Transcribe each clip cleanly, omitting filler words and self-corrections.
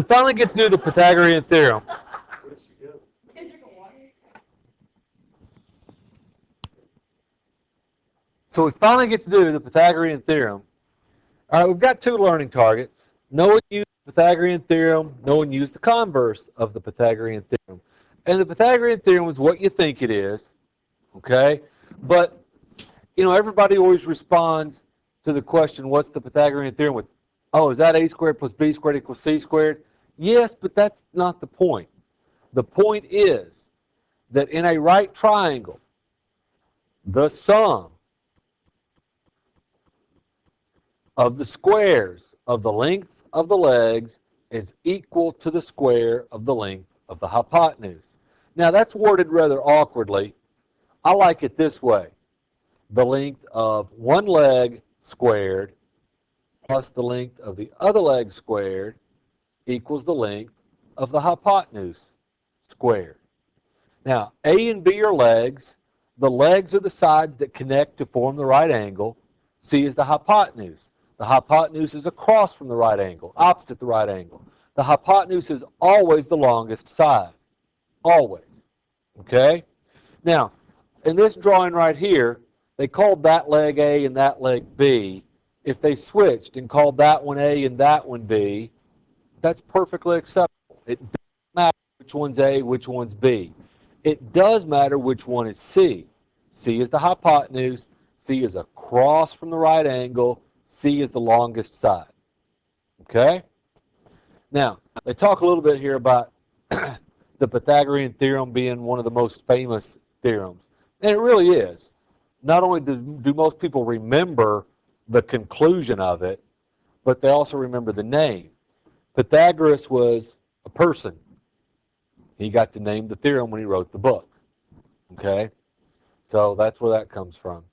We finally get to do the Pythagorean theorem. So we finally get to do the Pythagorean theorem. All right, we've got two learning targets. No one used the Pythagorean theorem. No one used the converse of the Pythagorean theorem. And the Pythagorean theorem is what you think it is, okay? But, you know, everybody always responds to the question, what's the Pythagorean theorem with, oh, is that a squared plus b squared equals c squared? Yes, but that's not the point. The point is that in a right triangle, the sum of the squares of the lengths of the legs is equal to the square of the length of the hypotenuse. Now that's worded rather awkwardly. I like it this way. The length of one leg squared plus the length of the other leg squared equals the length of the hypotenuse squared. Now, A and B are legs. The legs are the sides that connect to form the right angle. C is the hypotenuse. The hypotenuse is across from the right angle, opposite the right angle. The hypotenuse is always the longest side. Always. Okay? Now, in this drawing right here, they called that leg A and that leg B. If they switched and called that one A and that one B, that's perfectly acceptable. It doesn't matter which one's A, which one's B. It does matter which one is C. C is the hypotenuse. C is across from the right angle. C is the longest side. Okay? Now, they talk a little bit here about the Pythagorean theorem being one of the most famous theorems. And it really is. Not only do most people remember the conclusion of it, but they also remember the name. Pythagoras was a person. He got to name the theorem when he wrote the book. Okay? So that's where that comes from.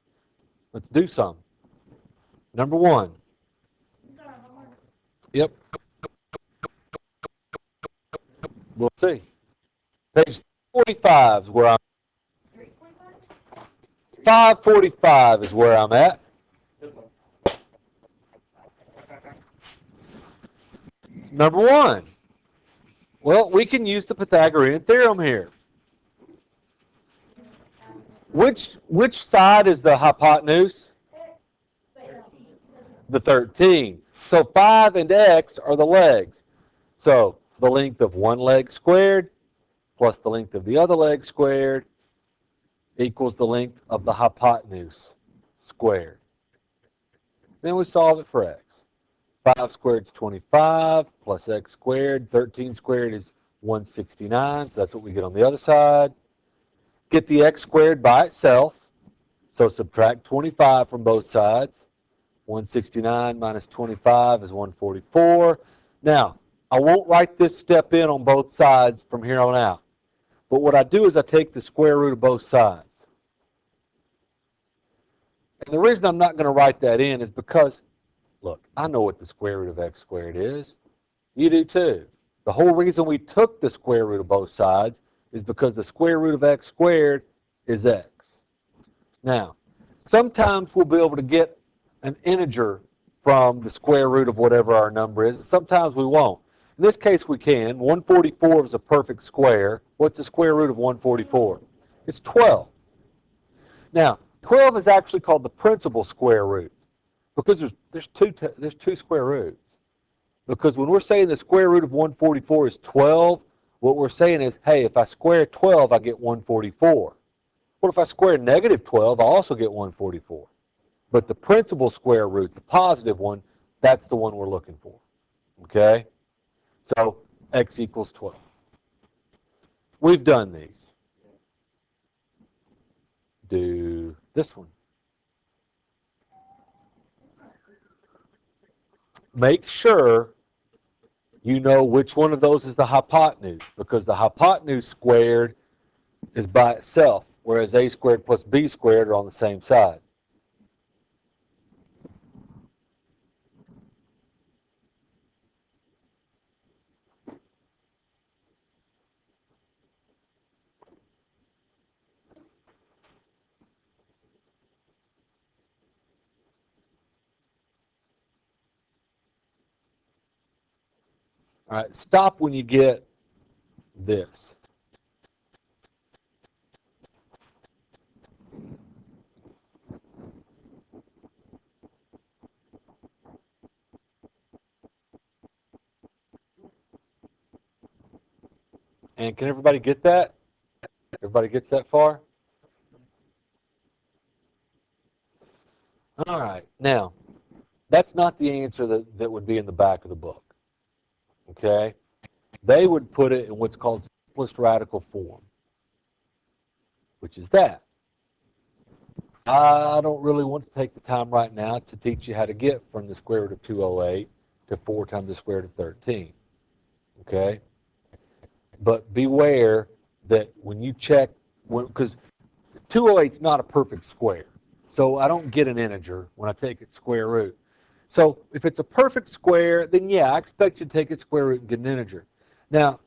Let's do some. Number one. Yep. We'll see. Page 45 is where I'm 545 is where I'm at. Number one. Well, we can use the Pythagorean theorem here. Which side is the hypotenuse? The 13. So 5 and x are the legs. So the length of one leg squared plus the length of the other leg squared equals the length of the hypotenuse squared. Then we solve it for x. 5 squared is 25 plus x squared. 13 squared is 169, so that's what we get on the other side. Get the x squared by itself, so subtract 25 from both sides. 169 minus 25 is 144. Now, I won't write this step in on both sides from here on out. But what I do is I take the square root of both sides. And the reason I'm not going to write that in is because, look, I know what the square root of x squared is. You do too. The whole reason we took the square root of both sides is because the square root of x squared is x. Now, sometimes we'll be able to get an integer from the square root of whatever our number is. Sometimes we won't. In this case, we can. 144 is a perfect square. What's the square root of 144? It's 12. Now, 12 is actually called the principal square root because there's two square roots. Because when we're saying the square root of 144 is 12, what we're saying is, hey, if I square 12, I get 144. Well, if I square negative 12, I also get 144. But the principal square root, the positive one, that's the one we're looking for. Okay? So x equals 12. We've done these. Do this one. Make sure you know which one of those is the hypotenuse, because the hypotenuse squared is by itself, whereas a squared plus b squared are on the same side. All right, stop when you get this. And can everybody get that? Everybody gets that far? All right. Now, that's not the answer that would be in the back of the book. Okay? They would put it in what's called simplest radical form, which is that. I don't really want to take the time right now to teach you how to get from the square root of 208 to 4 times the square root of 13. Okay? But beware that when you check, because 208 is not a perfect square. So I don't get an integer when I take its square root. So if it's a perfect square, then yeah, I expect you to take its square root and get an integer. Now,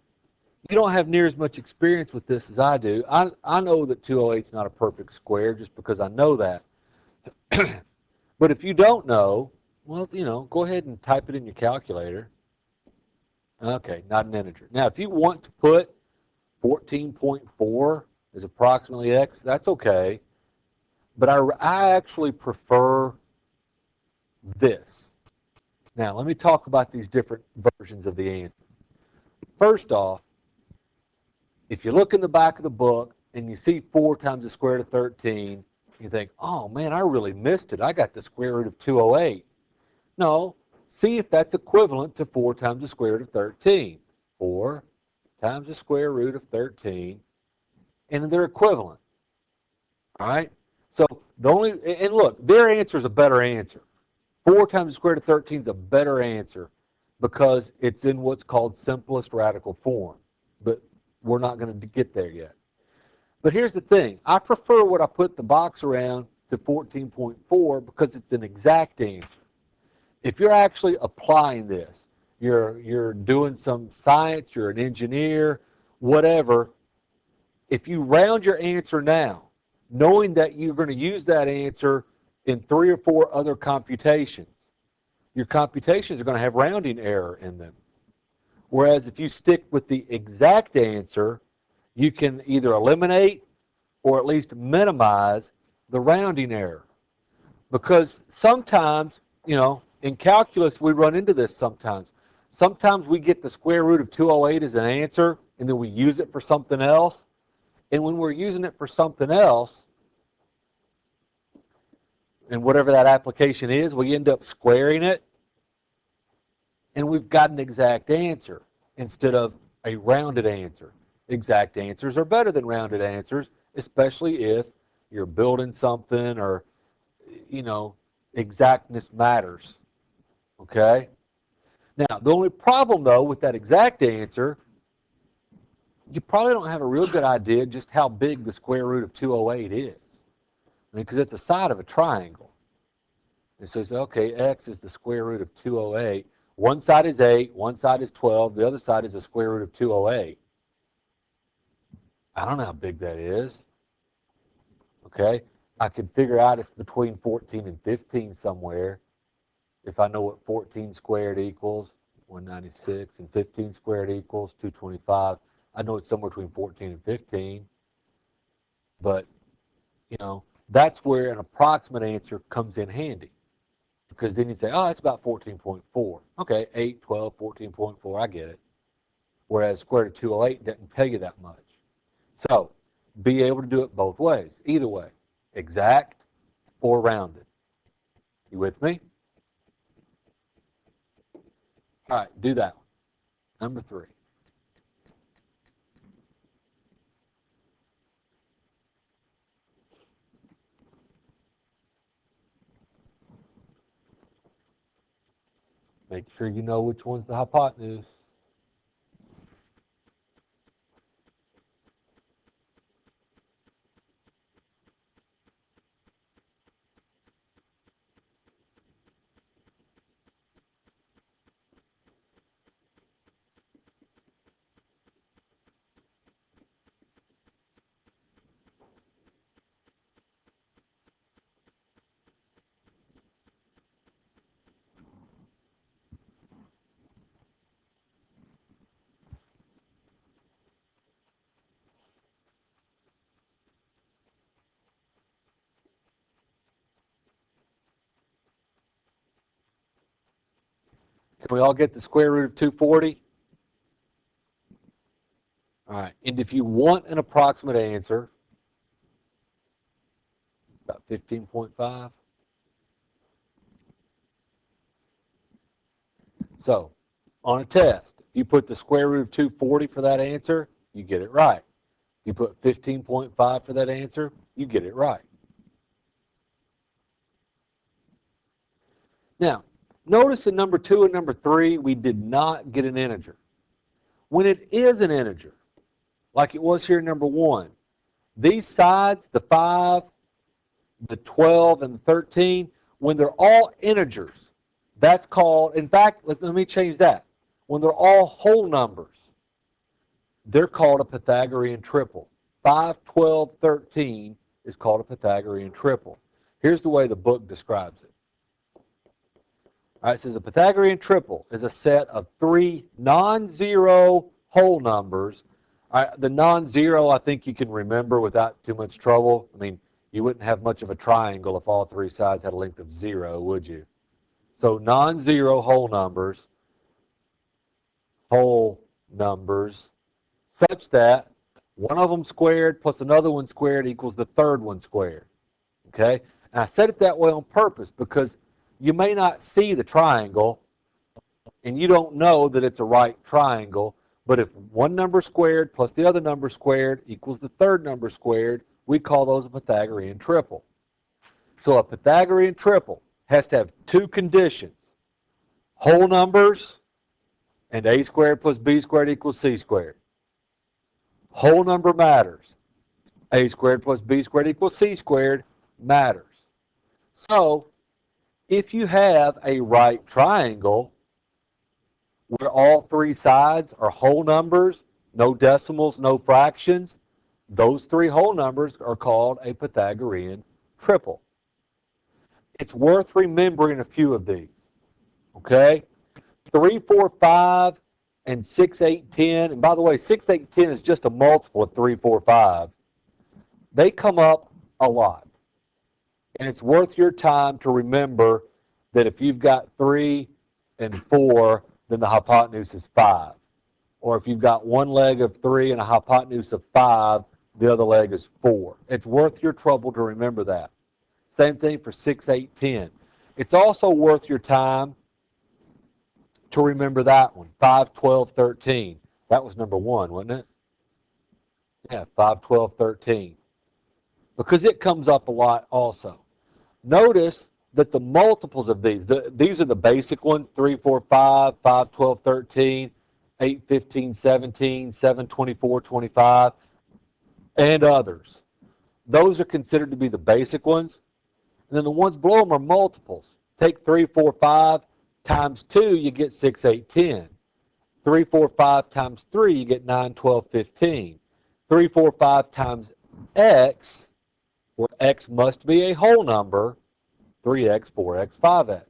you don't have near as much experience with this as I do. I know that 208 is not a perfect square just because I know that. But if you don't know, well, go ahead and type it in your calculator. Okay, not an integer. Now, if you want to put 14.4 as approximately x, that's okay. But I actually prefer this. Now, let me talk about these different versions of the answer. First off, if you look in the back of the book and you see 4 times the square root of 13, you think, oh man, I really missed it. I got the square root of 208. No, see if that's equivalent to 4 times the square root of 13. 4 times the square root of 13, and they're equivalent. All right? So and look, their answer is a better answer. 4 times the square root of 13 is a better answer because it's in what's called simplest radical form. But we're not going to get there yet. But here's the thing. I prefer what I put the box around to 14.4 because it's an exact answer. If you're actually applying this, you're doing some science, you're an engineer, whatever, if you round your answer now, knowing that you're going to use that answer in 3 or 4 other computations, your computations are going to have rounding error in them. Whereas if you stick with the exact answer, you can either eliminate or at least minimize the rounding error. Because sometimes, in calculus we run into this sometimes. Sometimes we get the square root of 208 as an answer, and then we use it for something else. And when we're using it for something else, and whatever that application is, we end up squaring it, and we've got an exact answer instead of a rounded answer. Exact answers are better than rounded answers, especially if you're building something or, exactness matters. Okay? Now, the only problem, though, with that exact answer, you probably don't have a real good idea just how big the square root of 208 is. Because it's a side of a triangle. And so you say, okay, x is the square root of 208. One side is 8, one side is 12, the other side is the square root of 208. I don't know how big that is. Okay? I could figure out it's between 14 and 15 somewhere. If I know what 14 squared equals, 196, and 15 squared equals 225, I know it's somewhere between 14 and 15. But, that's where an approximate answer comes in handy. Because then you say, oh, it's about 14.4. Okay, 8, 12, 14.4, I get it. Whereas square root of 208 doesn't tell you that much. So, be able to do it both ways, either way, exact or rounded. You with me? All right, do that one. Number 3. Make sure you know which one's the hypotenuse. Can we all get the square root of 240? All right, and if you want an approximate answer, about 15.5. So, on a test, if you put the square root of 240 for that answer, you get it right. If you put 15.5 for that answer, you get it right. Now, notice in number 2 and number 3, we did not get an integer. When it is an integer, like it was here in number 1, these sides, the 5, the 12, and the 13, when they're all integers, that's called, in fact, let me change that. When they're all whole numbers, they're called a Pythagorean triple. 5, 12, 13 is called a Pythagorean triple. Here's the way the book describes it. All right, it says a Pythagorean triple is a set of 3 non-zero whole numbers. All right, the non-zero I think you can remember without too much trouble. I mean, you wouldn't have much of a triangle if all 3 sides had a length of 0, would you? So non-zero whole numbers, such that one of them squared plus another one squared equals the third one squared. Okay? And I said it that way on purpose because you may not see the triangle and you don't know that it's a right triangle, but if one number squared plus the other number squared equals the third number squared, we call those a Pythagorean triple. So a Pythagorean triple has to have 2 conditions: whole numbers and a squared plus b squared equals c squared. Whole number matters. A squared plus b squared equals c squared matters. So if you have a right triangle where all 3 sides are whole numbers, no decimals, no fractions, those 3 whole numbers are called a Pythagorean triple. It's worth remembering a few of these. Okay? 3, 4, 5, and 6, 8, 10. And by the way, 6, 8, 10 is just a multiple of 3, 4, 5. They come up a lot. And it's worth your time to remember that if you've got 3 and 4, then the hypotenuse is 5. Or if you've got one leg of 3 and a hypotenuse of 5, the other leg is 4. It's worth your trouble to remember that. Same thing for 6, 8, 10. It's also worth your time to remember that one, 5, 12, 13. That was number 1, wasn't it? Yeah, 5, 12, 13. Because it comes up a lot also. Notice that the multiples of these are the basic ones: 3, 4, 5, 5, 12, 13, 8, 15, 17, 7, 24, 25, and others. Those are considered to be the basic ones. And then the ones below them are multiples. Take 3, 4, 5 times 2, you get 6, 8, 10. 3, 4, 5 times 3, you get 9, 12, 15. 3, 4, 5 times x, where x must be a whole number, 3x, 4x, 5x.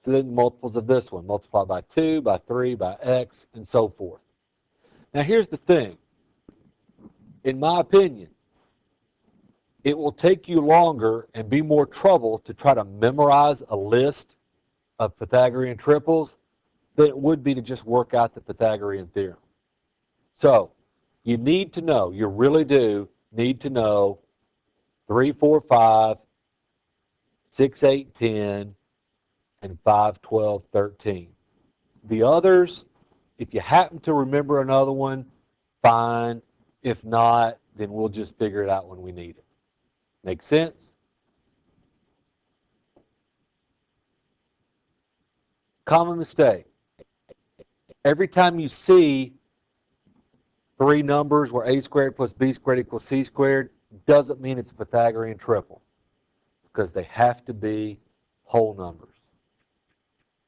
So then the multiples of this one, multiply by 2, by 3, by x, and so forth. Now here's the thing. In my opinion, it will take you longer and be more trouble to try to memorize a list of Pythagorean triples than it would be to just work out the Pythagorean theorem. So, you need to know, you really do need to know 3, 4, 5, 6, 8, 10, and 5, 12, 13. The others, if you happen to remember another one, fine. If not, then we'll just figure it out when we need it. Make sense? Common mistake. Every time you see 3 numbers where a squared plus b squared equals c squared, doesn't mean it's a Pythagorean triple, because they have to be whole numbers.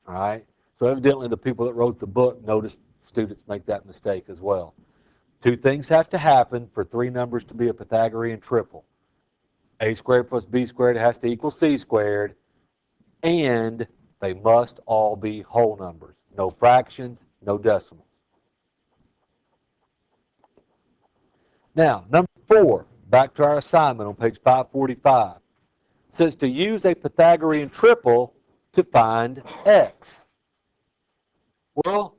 All right? So evidently the people that wrote the book noticed students make that mistake as well. 2 things have to happen for 3 numbers to be a Pythagorean triple. A squared plus b squared has to equal c squared, and they must all be whole numbers. No fractions, no decimals. Now, number 4, back to our assignment on page 545, says to use a Pythagorean triple to find x. Well,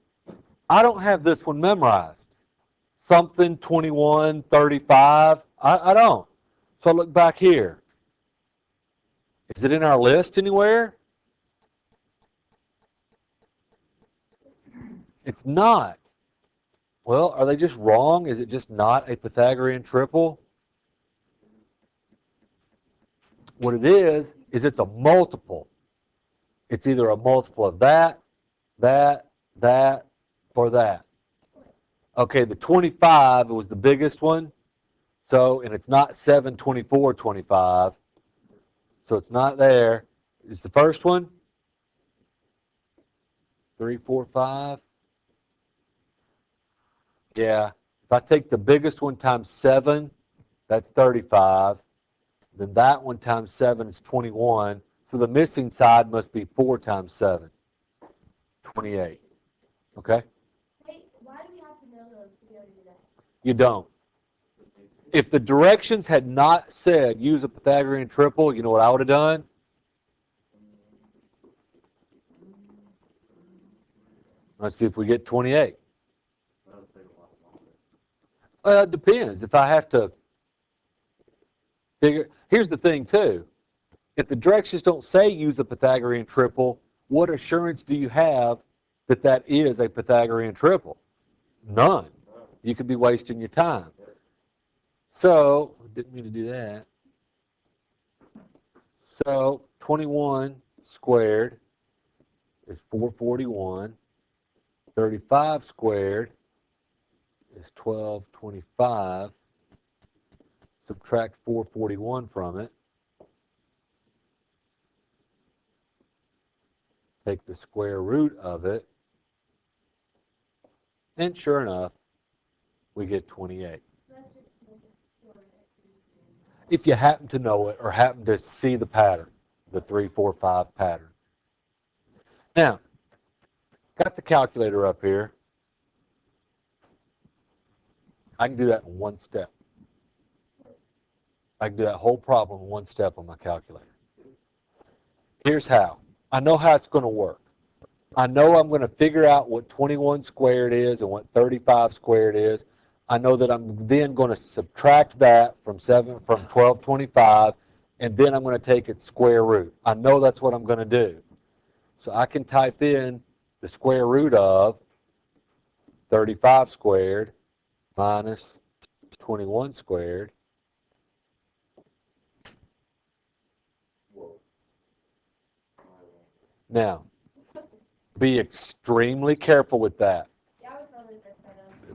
I don't have this one memorized. Something 21, 35. I don't. So I look back here. Is it in our list anywhere? It's not. Well, are they just wrong? Is it just not a Pythagorean triple? What it is it's a multiple. It's either a multiple of that, that, that, or that. Okay, the 25 was the biggest one. So, and it's not 7, 24, 25. So it's not there. Is the first one? 3, 4, 5. Yeah. If I take the biggest one times 7, that's 35. Then that one times 7 is 21. So the missing side must be 4 times 7. 28. Okay? Hey, why do we have to know those to be able to do that? You don't. If the directions had not said use a Pythagorean triple, you know what I would have done? Let's see if we get 28. It depends. If I have to figure, here's the thing too. If the directions don't say use a Pythagorean triple, what assurance do you have that that is a Pythagorean triple? None. You could be wasting your time. So, didn't mean to do that. So, 21 squared is 441. 35 squared is 1225. Subtract 441 from it. Take the square root of it. And sure enough, we get 28. If you happen to know it or happen to see the pattern, the 3, 4, 5 pattern. Now, got the calculator up here. I can do that in one step. I can do that whole problem in one step on my calculator. Here's how. I know how it's going to work. I know I'm going to figure out what 21 squared is and what 35 squared is. I know that I'm then going to subtract that from 1225, and then I'm going to take its square root. I know that's what I'm going to do. So I can type in the square root of 35 squared minus 21 squared. Now, be extremely careful with that.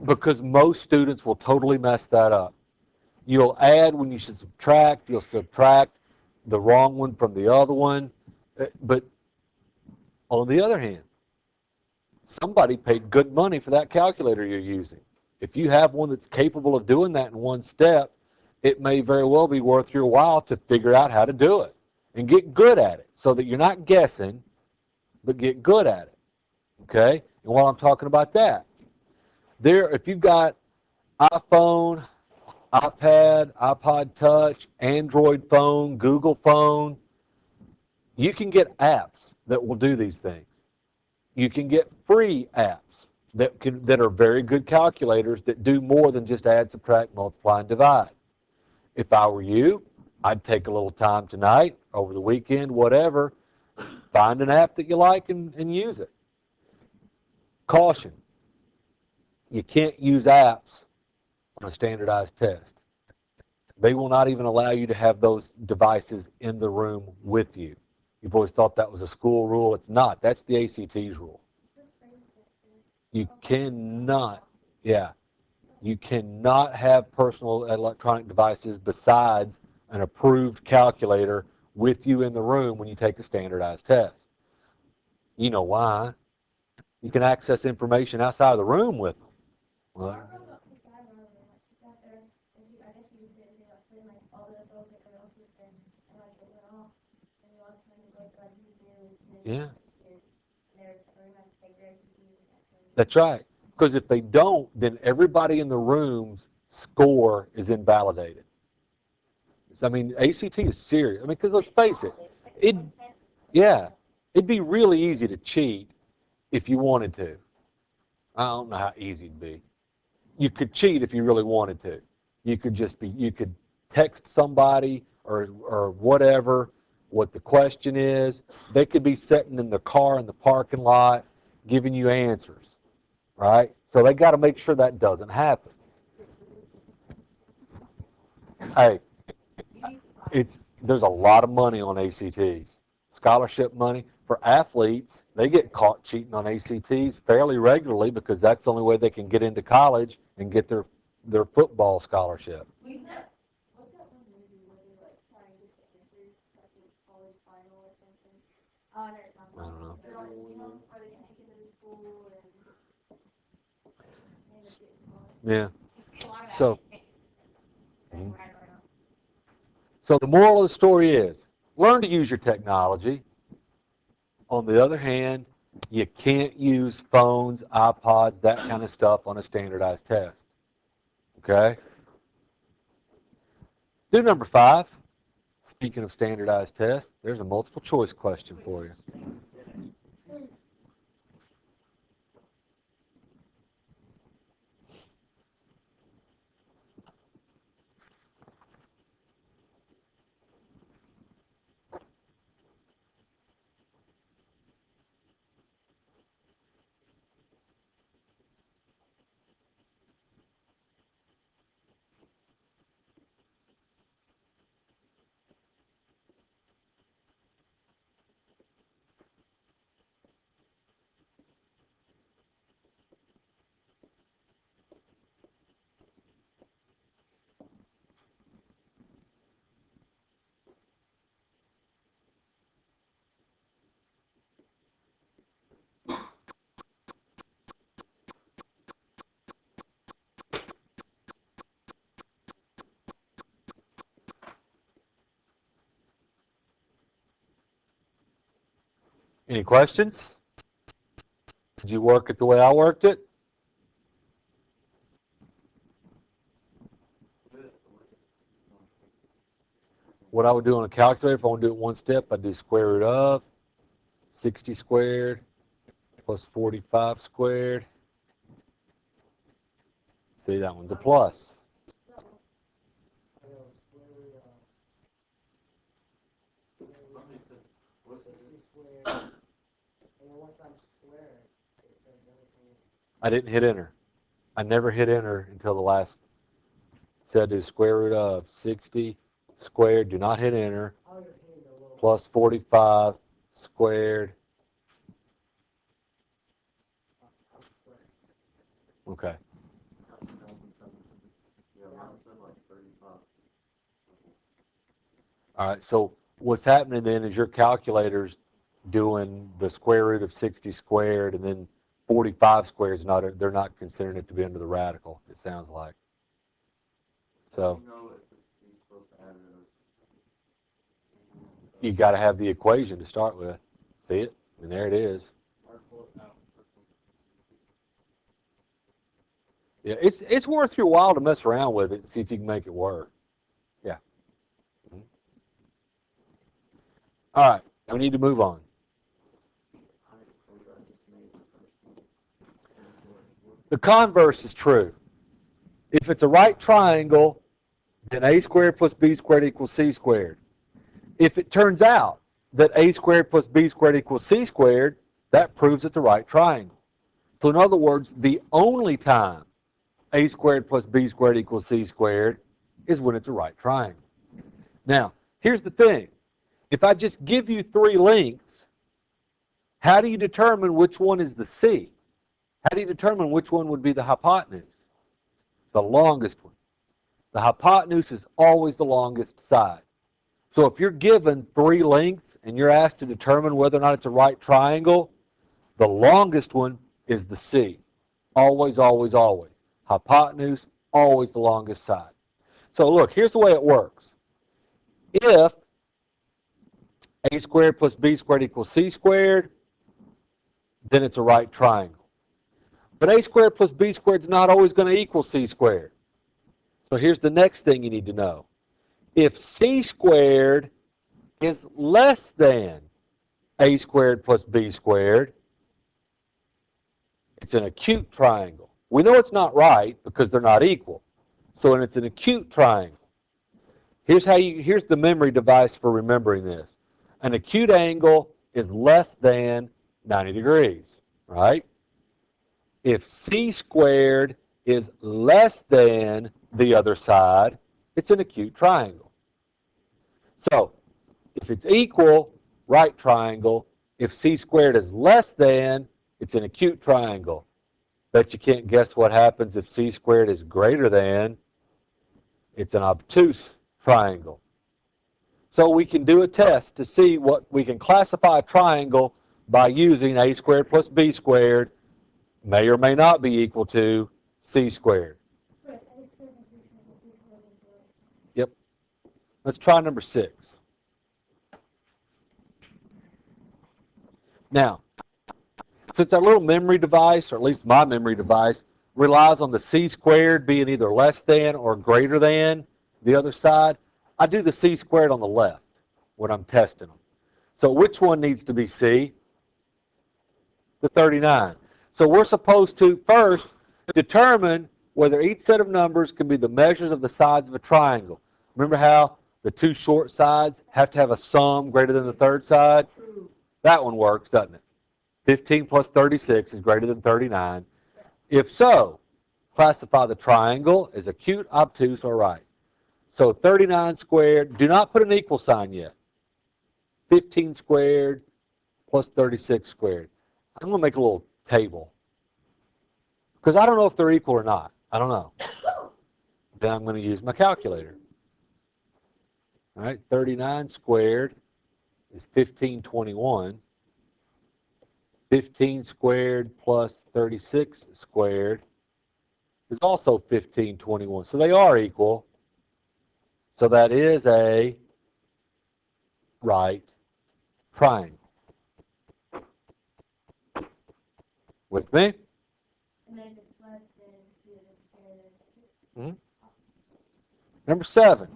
Because most students will totally mess that up. You'll add when you should subtract. You'll subtract the wrong one from the other one. But on the other hand, somebody paid good money for that calculator you're using. If you have one that's capable of doing that in one step, it may very well be worth your while to figure out how to do it and get good at it so that you're not guessing, but get good at it. Okay? And while I'm talking about that, if you've got iPhone, iPad, iPod Touch, Android phone, Google phone, you can get apps that will do these things. You can get free apps that are very good calculators that do more than just add, subtract, multiply, and divide. If I were you, I'd take a little time tonight, over the weekend, whatever, find an app that you like and use it. Caution. You can't use apps on a standardized test. They will not even allow you to have those devices in the room with you. You've always thought that was a school rule. It's not. That's the ACT's rule. You cannot, you cannot have personal electronic devices besides an approved calculator with you in the room when you take a standardized test. You know why. You can access information outside of the room with them. Well, yeah. That's right. Because if they don't, then everybody in the room's score is invalidated. I mean, ACT is serious. I mean, because let's face it, it'd be really easy to cheat if you wanted to. I don't know how easy it'd be. You could cheat if you really wanted to. You could text somebody or whatever what the question is. They could be sitting in the car in the parking lot giving you answers, right? So they got to make sure that doesn't happen. Hey, there's a lot of money on ACTs. Scholarship money for athletes, they get caught cheating on ACTs fairly regularly because that's the only way they can get into college and get their football scholarship. What's that one movie where they like try and get the answers, like the college final or something? Oh, I know you're talking I don't know. about. They're like, or they can't get into the school and they end up getting caught. Yeah. A lot of So, Mhm. so the moral of the story is, learn to use your technology. On the other hand, you can't use phones, iPods, that kind of stuff on a standardized test. Okay? Do number 5. Speaking of standardized tests, there's a multiple choice question for you. Any questions? Did you work it the way I worked it? What I would do on a calculator, if I want to do it one step, I'd do square root of 60 squared plus 45 squared. See, that one's a plus. I didn't hit enter. I never hit enter until the last. So I do square root of 60 squared. Do not hit enter. Plus 45 squared. Okay. All right. So what's happening then is your calculator's doing the square root of 60 squared, and then 45 squared is not. They're not considering it to be under the radical. It sounds like. So you got to have the equation to start with. See it? And there it is. Yeah, it's worth your while to mess around with it and see if you can make it work. Yeah. All right. We need to move on. The converse is true. If it's a right triangle, then a squared plus b squared equals c squared. If it turns out that a squared plus b squared equals c squared, that proves it's a right triangle. So in other words, the only time a squared plus b squared equals c squared is when it's a right triangle. Now, here's the thing. If I just give you 3 lengths, how do you determine which one is the c? How do you determine which one would be the hypotenuse? The longest one. The hypotenuse is always the longest side. So if you're given 3 lengths and you're asked to determine whether or not it's a right triangle, the longest one is the C. Always, always, always. Hypotenuse, always the longest side. So look, here's the way it works. If a squared plus b squared equals c squared, then it's a right triangle. But a squared plus b squared is not always going to equal c squared. So here's the next thing you need to know. If c squared is less than a squared plus b squared, It's an acute triangle. We know it's not right because they're not equal. So when it's an acute triangle, here's the memory device for remembering this. An acute angle is less than 90 degrees, right? If c squared is less than the other side, it's an acute triangle. So if it's equal, right triangle. If c squared is less than, it's an acute triangle. Bet you can't guess what happens if c squared is greater than. It's an obtuse triangle. So we can do a test to see what we can classify a triangle by using a squared plus b squared may or may not be equal to c squared. Yep. Let's try number 6. Now, since our little memory device, or at least my memory device, relies on the c squared being either less than or greater than the other side, I do the c squared on the left when I'm testing them. So which one needs to be c? The 39. So we're supposed to first determine whether each set of numbers can be the measures of the sides of a triangle. Remember how the two short sides have to have a sum greater than the third side? That one works, doesn't it? 15 plus 36 is greater than 39. If so, classify the triangle as acute, obtuse, or right. So 39 squared, do not put an equal sign yet. 15 squared plus 36 squared. I'm going to make a little table. Because I don't know if they're equal or not. I don't know. Then I'm going to use my calculator. All right, 39 squared is 1521. 15 squared plus 36 squared is also 1521. So they are equal. So that is a right triangle. With me? Mm-hmm. Number 7.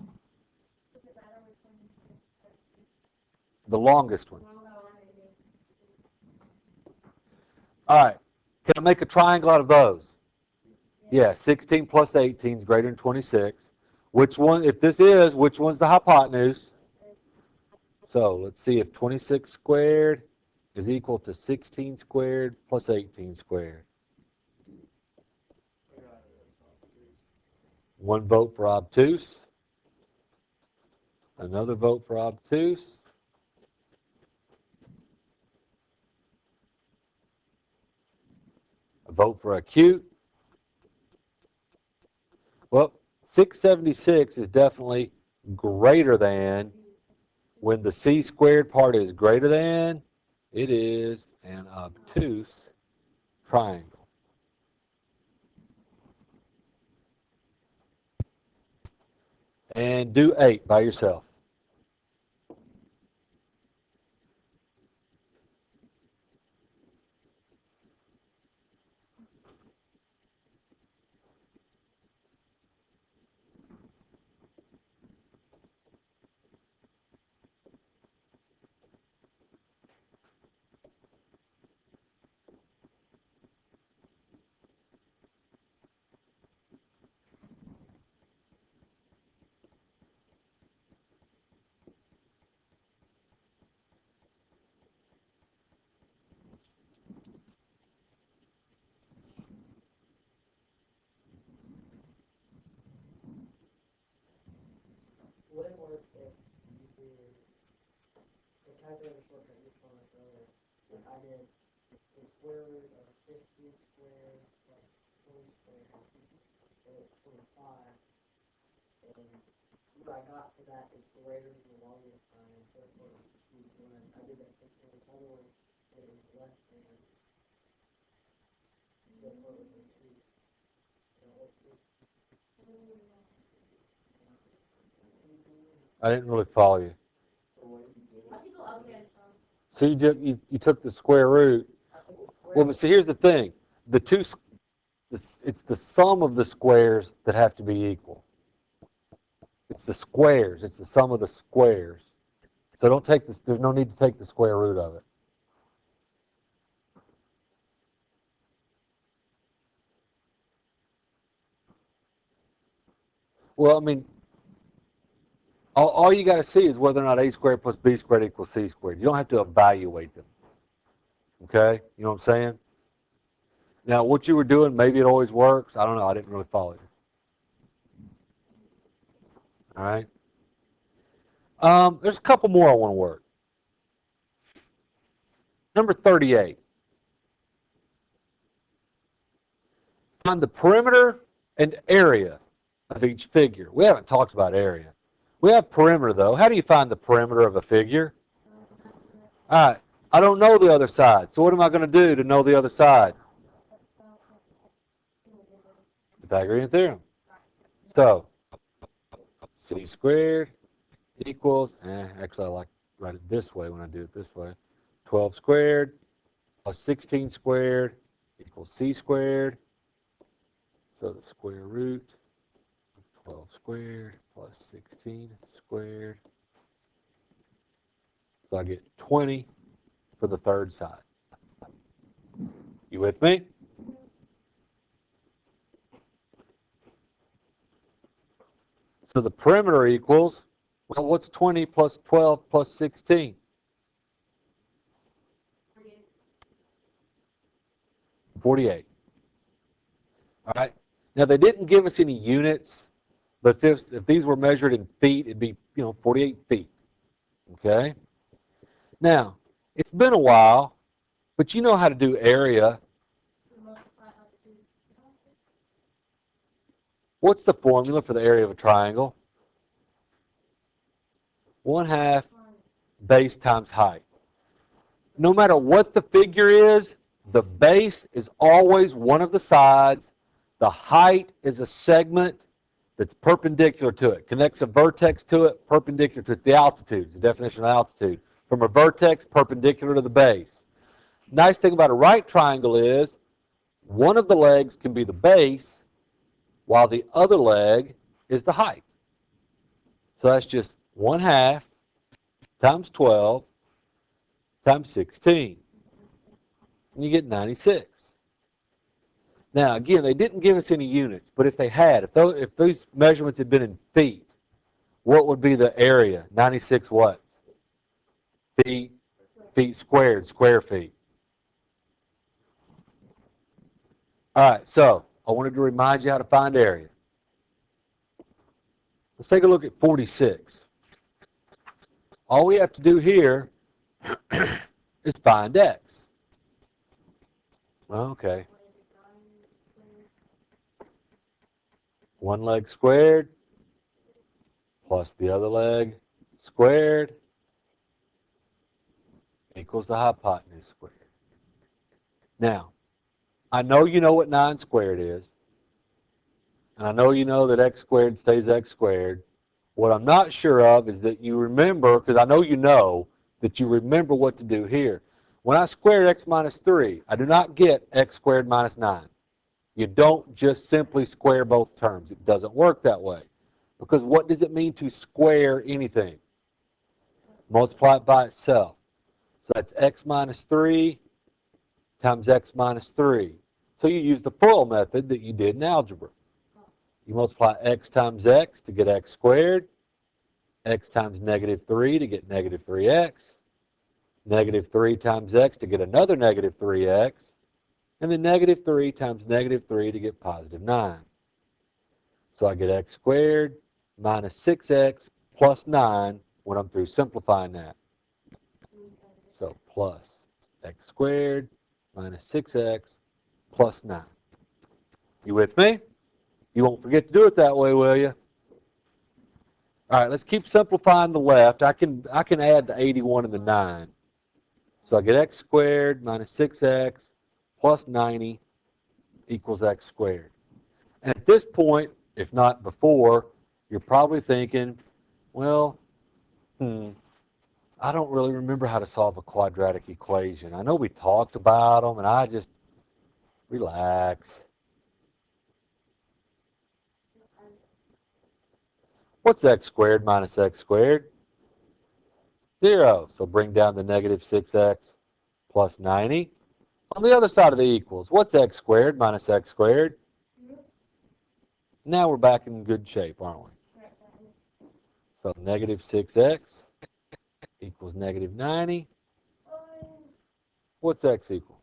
The longest one. All right. Can I make a triangle out of those? Yeah, 16 plus 18 is greater than 26. Which one, if this is, which one's the hypotenuse? So let's see if 26 squared is equal to 16 squared plus 18 squared. One vote for obtuse. Another vote for obtuse. A vote for acute. Well, 676 is definitely greater than. When the c squared part is greater than, it is an obtuse triangle. And do 8 by yourself. Would it work if you did the calculator shortcut you told us earlier? If I did the square root of 50 squared plus 20 squared, and it's 25, and what I got for that is greater than the longest time, therefore it's the cube one. I did that for the other one, it was less than, therefore it was a 2. So I didn't really follow you. So you took the square root. Well, but see, here's the thing. It's the sum of the squares that have to be equal. It's the squares. It's the sum of the squares. So don't take this. There's no need to take the square root of it. Well, I mean, all you got to see is whether or not a squared plus b squared equals c squared. You don't have to evaluate them. Okay? You know what I'm saying? Now, what you were doing, maybe it always works. I don't know. I didn't really follow you. All right? There's a couple more I want to work. Number 38. Find the perimeter and area of each figure. We haven't talked about area. We have perimeter, though. How do you find the perimeter of a figure? All right. I don't know the other side. So what am I going to do to know the other side? Pythagorean theorem. So, c squared equals, actually I like to write it this way when I do it this way. 12 squared plus 16 squared equals c squared. So the square root of 12 squared plus 16 squared. So I get 20 for the third side. You with me? So the perimeter equals, well, what's 20 plus 12 plus 16? 48. All right. Now, they didn't give us any units, but if these were measured in feet, it'd be, 48 feet. Okay? Now, it's been a while, but you know how to do area. What's the formula for the area of a triangle? 1/2 base times height. No matter what the figure is, the base is always one of the sides. The height is a segment that's perpendicular to it, connects a vertex to it, perpendicular to it. The altitude, the definition of altitude. From a vertex perpendicular to the base. Nice thing about a right triangle is one of the legs can be the base while the other leg is the height. So that's just 1/2 times 12 times 16. And you get 96. Now, again, they didn't give us any units, but if they had, if those measurements had been in feet, what would be the area? 96 what? Feet squared, square feet. All right, so I wanted to remind you how to find area. Let's take a look at 46. All we have to do here is find x. Okay. One leg squared plus the other leg squared equals the hypotenuse squared. Now, I know you know what 9 squared is, and I know you know that x squared stays x squared. What I'm not sure of is that you remember, because I know you know, that you remember what to do here. When I square x minus 3, I do not get x squared minus 9. You don't just simply square both terms. It doesn't work that way. Because what does it mean to square anything? Multiply it by itself. So that's x minus 3 times x minus 3. So you use the FOIL method that you did in algebra. You multiply x times x to get x squared, x times negative 3 to get negative 3x, negative 3 times x to get another negative 3x, and then negative 3 times negative 3 to get positive 9. So I get x squared minus 6x plus 9 when I'm through simplifying that. So plus x squared minus 6x plus 9. You with me? You won't forget to do it that way, will you? All right, let's keep simplifying the left. I can add the 81 and the 9. So I get x squared minus 6x plus 90 equals x squared. And at this point, if not before, you're probably thinking, well, I don't really remember how to solve a quadratic equation. I know we talked about them, and I just relax. What's x squared minus x squared? 0. So bring down the negative 6x plus 90. On the other side of the equals, what's x squared minus x squared? Now we're back in good shape, aren't we? Right. So negative 6x equals negative 90. What's x equal?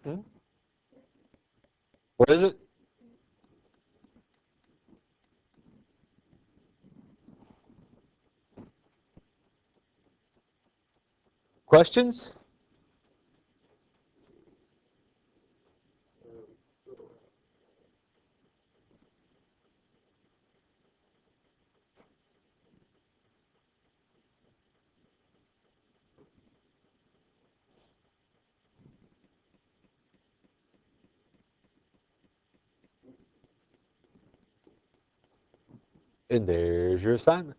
Hmm? What is it? Questions? And there's your assignment.